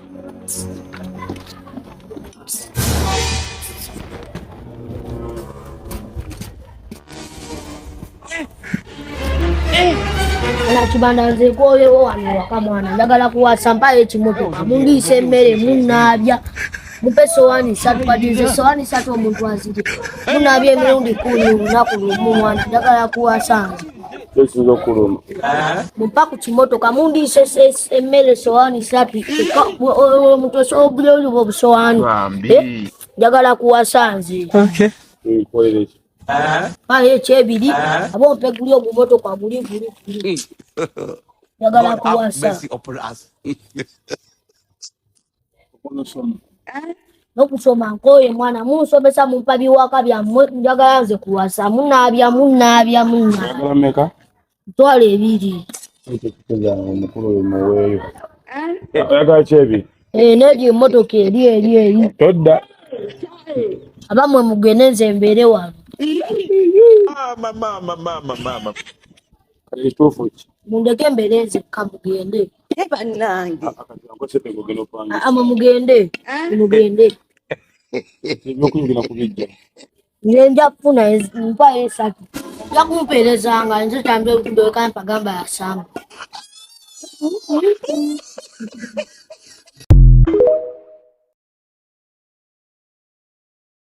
Ala kibanda nze koyewo wano waka mwana njagala kuwasa mpayo ekimotoka mundiise emmere munnaabya mupe sowaani 3 kati nze sowaani 3 omuntu aziri munaabya emirundi 10 lunaku lumu mwana njagala kuwasa nze mumpa ku kimotoka mundiise emmere sowaani 3 omuntu osobola obuliwo obusowaani njagala kuwasa nze Pale ekyebiri abompe guli ogumotoka guli njagala kuwasa n'okusoma nkoye mwana munsomesa mumpa biwaka byammwe njagala nze kuwasa munaabya ntwala 2 n'egyo emmotoka eri todda abamwe mugende nze mbeere wano mama. mundeke mbeere nzekka mugende mugende nja kufuna mpayo 3 nja kumpeerezanga nze tambe okudoka mpagamba yasamba